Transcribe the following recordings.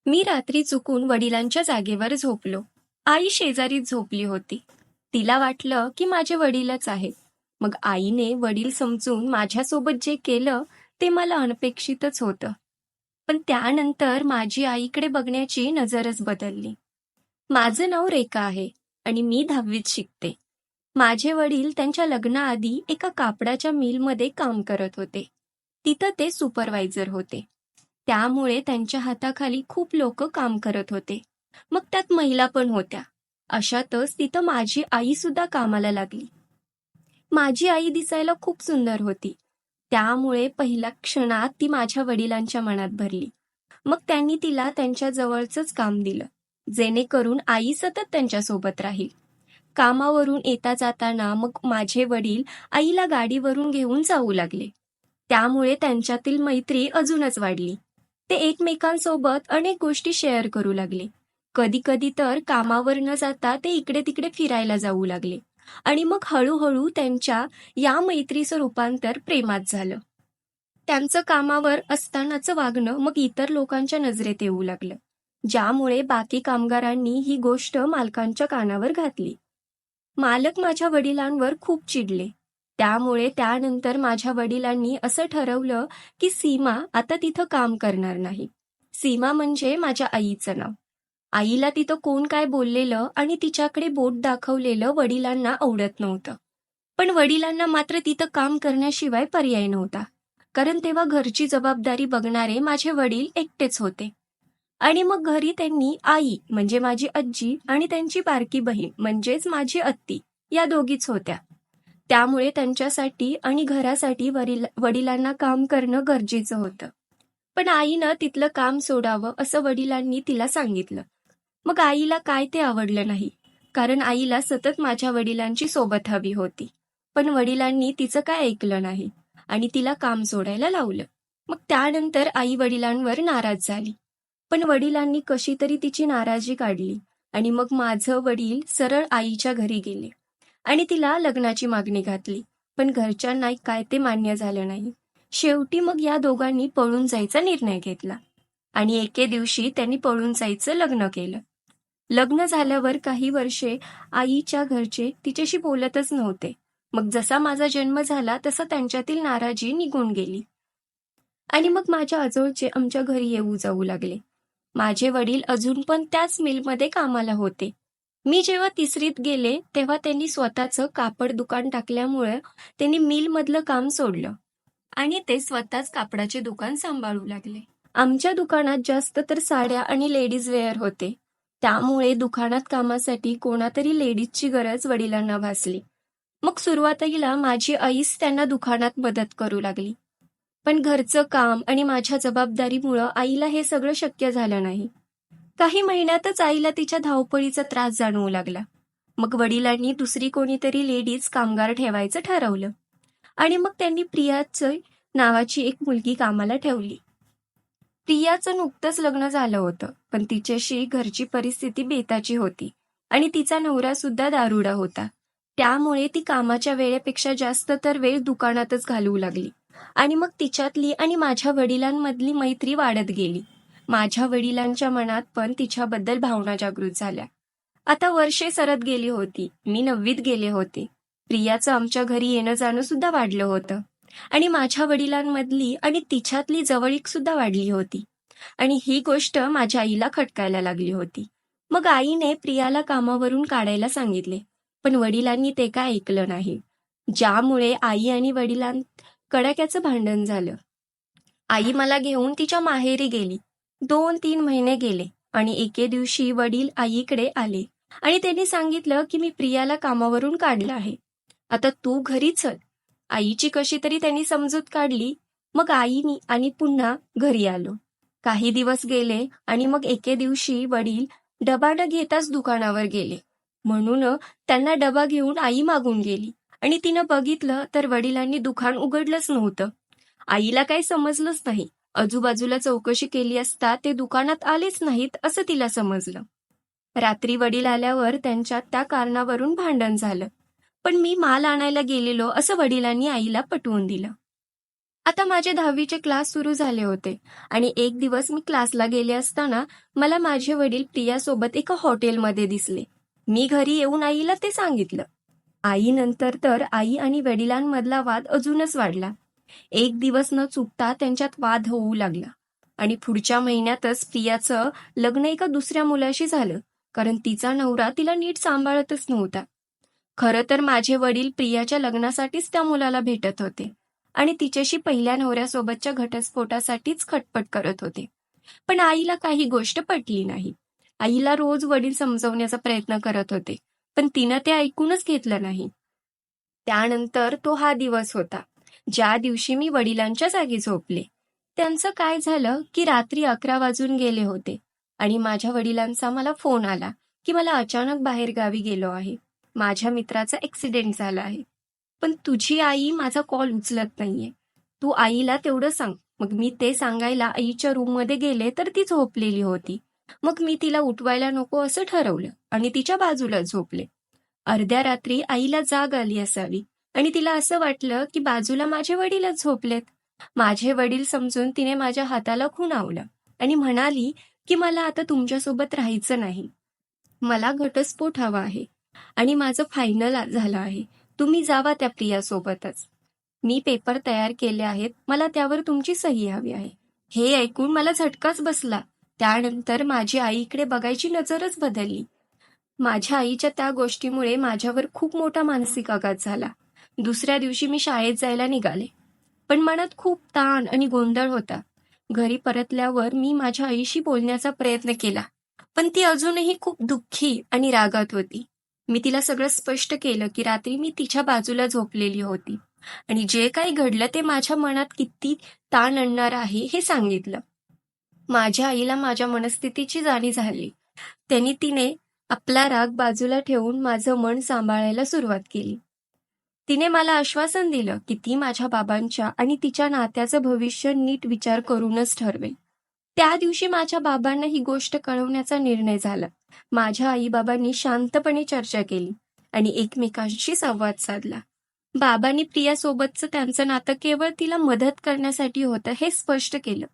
मी रात्री चुकून वडिलांच्या जागेवर झोपलो. आई शेजारीच झोपली होती. तिला वाटलं की माझे वडीलच आहेत. मग आईने वडील समजून माझ्यासोबत जे केलं ते मला अनपेक्षितच होतं. पण त्यानंतर माझी आईकडे बघण्याची नजरच बदलली. माझं नाव रेखा आहे आणि मी 10वीत शिकते. माझे वडील त्यांच्या लग्नाआधी एका कापडाच्या मिलमध्ये काम करत होते. तिथं ते सुपरवायझर होते. त्यामुळे त्यांच्या हाताखाली खूप लोक काम करत होते. मग त्यात महिला पण होत्या. अशातच तिथं माझी आई सुद्धा कामाला लागली. माझी आई दिसायला खूप सुंदर होती. त्यामुळे पहिल्या क्षणात ती माझ्या वडिलांच्या मनात भरली. मग त्यांनी तिला त्यांच्या जवळचंच काम दिलं, जेणेकरून आई सतत त्यांच्यासोबत राहील. कामावरून येता जाताना मग माझे वडील आईला गाडीवरून घेऊन जाऊ लागले. त्यामुळे त्यांच्यातील मैत्री अजूनच वाढली. ते एकमेकांसोबत अनेक गोष्टी शेअर करू लागले. कधी कधी तर कामावर न जाता ते इकडे तिकडे फिरायला जाऊ लागले. आणि मग हळूहळू त्यांच्या या मैत्रीचं रूपांतर प्रेमात झालं. त्यांचं कामावर असतानाचं वागणं मग इतर लोकांच्या नजरेत येऊ लागलं, ज्यामुळे बाकी कामगारांनी ही गोष्ट मालकांच्या कानावर घातली. मालक माझ्या वडिलांवर खूप चिडले. त्यामुळे त्यानंतर माझ्या वडिलांनी असं ठरवलं की सीमा आता तिथं काम करणार नाही. सीमा म्हणजे माझ्या आईचं नाव. आईला तिथं कोण काय बोललेलं आणि तिच्याकडे बोट दाखवलेलं वडिलांना आवडत नव्हतं. पण वडिलांना मात्र तिथं काम करण्याशिवाय पर्याय नव्हता. कारण तेव्हा घरची जबाबदारी बघणारे माझे वडील एकटेच होते. आणि मग घरी त्यांनी आई म्हणजे माझी आजी आणि त्यांची बारकी बहीण म्हणजेच माझी आत्ती या दोघीच होत्या. त्यामुळे त्यांच्यासाठी आणि घरासाठी वडिलांना काम करणं गरजेचं होतं. पण आईनं तिथलं काम सोडावं असं वडिलांनी तिला सांगितलं. मग आईला काय ते आवडलं नाही, कारण आईला सतत माझ्या वडिलांची सोबत हवी होती. पण वडिलांनी तिचं काय ऐकलं नाही आणि तिला काम सोडायला लावलं. मग त्यानंतर आई वडिलांवर नाराज झाली. पण वडिलांनी कशी तरी तिची नाराजी काढली आणि मग माझं वडील सरळ आईच्या घरी गेले आणि तिला लग्नाची मागणी घातली. पण घरच्यांना काय ते मान्य झालं नाही. शेवटी मग या दोघांनी पळून जायचा निर्णय घेतला आणि एके दिवशी त्यांनी पळून जायचं लग्न केलं. लग्न झाल्यावर काही वर्षे आईच्या घरचे तिच्याशी बोलतच नव्हते. मग जसा माझा जन्म झाला तसा त्यांच्यातील नाराजी निघून गेली आणि मग माझ्या आजोळचे आमच्या घरी येऊ जाऊ लागले. माझे वडील अजून पण त्याच मिलमध्ये कामाला होते. मी जेव्हा 3रीत गेले तेव्हा त्यांनी स्वतःचं कापड दुकान टाकल्यामुळे त्यांनी मिलमधलं काम सोडलं आणि ते स्वतःच कापडाचे दुकान सांभाळू लागले. आमच्या दुकानात जास्त तर साड्या आणि लेडीज वेअर होते. त्यामुळे दुकानात कामासाठी कोणातरी लेडीजची गरज वडिलांना भासली. मग सुरुवातीला माझी आईच त्यांना दुकानात मदत करू लागली. पण घरचं काम आणि माझ्या जबाबदारीमुळं आईला हे सगळं शक्य झालं नाही. काही महिन्यातच आईला तिच्या धावपळीचा त्रास जाणवू लागला. मग वडिलांनी दुसरी कोणीतरी लेडीज कामगार ठेवायचं ठरवलं आणि मग त्यांनी प्रियाचं नावाची एक मुलगी कामाला ठेवली. प्रियाचं नुकतंच लग्न झालं होतं, पण तिच्याशी घरची परिस्थिती बेताची होती आणि तिचा नवरा सुद्धा दारुडा होता. त्यामुळे ती कामाच्या वेळेपेक्षा जास्त तर वेळ दुकानातच घालवू लागली आणि मग तिच्यातली आणि माझ्या वडिलांमधली मैत्री वाढत गेली. माझ्या वडिलांच्या मनात पण तिच्याबद्दल भावना जागृत झाल्या. आता वर्षे सरत गेली होती. मी 9वीत गेले होते. प्रियाचं आमच्या घरी येणं जाणं सुद्धा वाढलं होतं आणि माझ्या वडिलांमधली आणि तिच्यातली जवळीक सुद्धा वाढली होती आणि ही गोष्ट माझ्या आईला खटकायला लागली होती. मग आईने प्रियाला कामावरून काढायला सांगितले, पण वडिलांनी ते काय ऐकलं नाही, ज्यामुळे आई आणि वडिलांत कडाक्याचं भांडण झालं. आई मला घेऊन तिच्या माहेरी गेली. 2-3 महिने गेले आणि एके दिवशी वडील आईकडे आले आणि त्यांनी सांगितलं की मी प्रियाला कामावरून काढलं आहे. आता तू घरी चल. आईची कशी तरी त्यांनी समजूत काढली. मग आईनी आणि पुन्हा घरी आलो. काही दिवस गेले आणि मग एके दिवशी वडील डबा न घेताच दुकानावर गेले. म्हणून त्यांना डबा घेऊन आई मागून गेली आणि तिनं बघितलं तर वडिलांनी दुकान उघडलंच नव्हतं. आईला काही समजलंच नाही. आजूबाजूला चौकशी केली असता ते दुकानात आलेच नाहीत असं तिला समजलं. रात्री वडील आल्यावर त्यांच्यात त्या कारणावरून भांडण झालं. पण मी माल आणायला गेलेलो असं वडिलांनी आईला पटवून दिलं. आता माझे 10वीचे क्लास सुरू झाले होते आणि एक दिवस मी क्लासला गेले असताना मला माझे वडील प्रियासोबत एका हॉटेलमध्ये दिसले. मी घरी येऊन आईला ते सांगितलं. आईनंतर तर आई आणि वडिलांमधला वाद अजूनच वाढला. एक दिवस न चुकता त्यांच्यात वाद होऊ लागला आणि पुढच्या महिन्यातच प्रियाचं लग्न एका दुसऱ्या मुलाशी झालं, कारण तिचा नवरा तिला नीट सांभाळतच नव्हता. खरं तर माझे वडील प्रियाच्या लग्नासाठीच त्या मुलाला भेटत होते आणि तिच्याशी पहिल्या नवऱ्यासोबतच्या घटस्फोटासाठीच खटपट करत होते. पण आईला काही गोष्ट पटली नाही. आईला रोज वडील समजवण्याचा प्रयत्न करत होते, पण तिनं ते ऐकूनच घेतलं नाही. त्यानंतर तो हा दिवस होता, ज्या दिवशी मी वडिलांच्या जागी झोपले. त्यांचं काय झालं की रात्री 11 वाजून गेले होते आणि माझ्या वडिलांचा मला फोन आला की मला अचानक बाहेरगावी गेलो आहे. माझ्या मित्राचा ॲक्सिडेंट झाला आहे. पण तुझी आई माझा कॉल उचलत नाहीये. तू आईला तेवढं सांग. मग मी ते सांगायला आईच्या रूममध्ये गेले तर ती झोपलेली होती. मग मी तिला उठवायला नको असं ठरवलं आणि तिच्या बाजूला झोपले. अर्ध्या रात्री आईला जाग आली असावी आणि तिला असं वाटलं की बाजूला माझे वडीलच झोपलेत. माझे वडील समजून तिने माझ्या हाताला खुणावलं आणि म्हणाली की मला आता तुमच्यासोबत राहायचं नाही. मला घटस्फोट हवा आहे आणि माझं फायनल झालं आहे. तुम्ही जावा त्या प्रियासोबतच. मी पेपर तयार केले आहेत. मला त्यावर तुमची सही हवी आहे. हे ऐकून मला झटकाच बसला. त्यानंतर माझी आईकडे बघायची नजरच बदलली. माझ्या आईच्या त्या गोष्टीमुळे माझ्यावर खूप मोठा मानसिक आघात झाला. दुसऱ्या दिवशी मी शाळेत जायला निघाले. पण मनात खूप ताण आणि गोंधळ होता. घरी परतल्यावर मी माझ्या आईशी बोलण्याचा प्रयत्न केला. पण ती अजूनही खूप दुःखी आणि रागात होती. मी तिला सगळं स्पष्ट केलं की रात्री मी तिच्या बाजूला झोपलेली होती आणि जे काही घडलं ते माझ्या मनात किती ताण आणणार आहे हे सांगितलं. माझ्या आईला माझ्या मनस्थितीची जाणीव झाली. तिने आपला राग बाजूला ठेवून माझं मन सांभाळायला सुरुवात केली. तिने मला आश्वासन दिलं की ती माझ्या बाबांच्या आणि तिच्या नात्याचं भविष्य नीट विचार करूनच ठरवेल. त्या दिवशी माझ्या बाबांना ही गोष्ट कळवण्याचा निर्णय झाला. माझ्या आई-बाबांनी शांतपणे चर्चा केली आणि एकमेकांशी संवाद साधला. बाबांनी प्रियासोबतचं त्यांचं नातं केवळ तिला मदत करण्यासाठी होतं हे स्पष्ट केलं.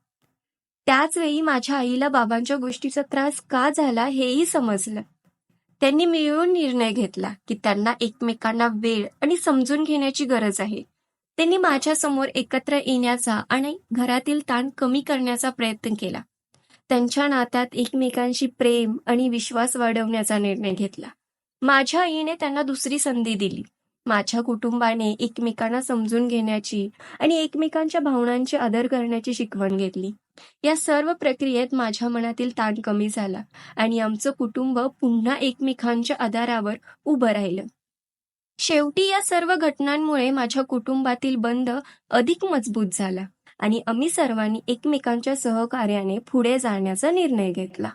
त्याच वेळी माझ्या आईला बाबांच्या गोष्टीचा त्रास का झाला हेही समजलं. त्यांनी मिळून निर्णय घेतला की त्यांना एकमेकांना वेळ आणि समजून घेण्याची गरज आहे. त्यांनी माझ्यासमोर एकत्र येण्याचा आणि घरातील ताण कमी करण्याचा प्रयत्न केला. त्यांच्या नात्यात एकमेकांशी प्रेम आणि विश्वास वाढवण्याचा निर्णय घेतला. माझ्या आईने त्यांना दुसरी संधी दिली. माझ्या कुटुंबाने एकमेकांना समजून घेण्याची आणि एकमेकांच्या भावनांची आदर करण्याची शिकवण घेतली. या सर्व प्रक्रियेत माझ्या मनातील ताण कमी झाला आणि आमचं कुटुंब पुन्हा एकमेकांच्या आधारावर उभं राहिलं. शेवटी या सर्व घटनांमुळे माझ्या कुटुंबातील बंध अधिक मजबूत झाला आणि आम्ही सर्वांनी एकमेकांच्या सहकार्याने पुढे जाण्याचा निर्णय घेतला.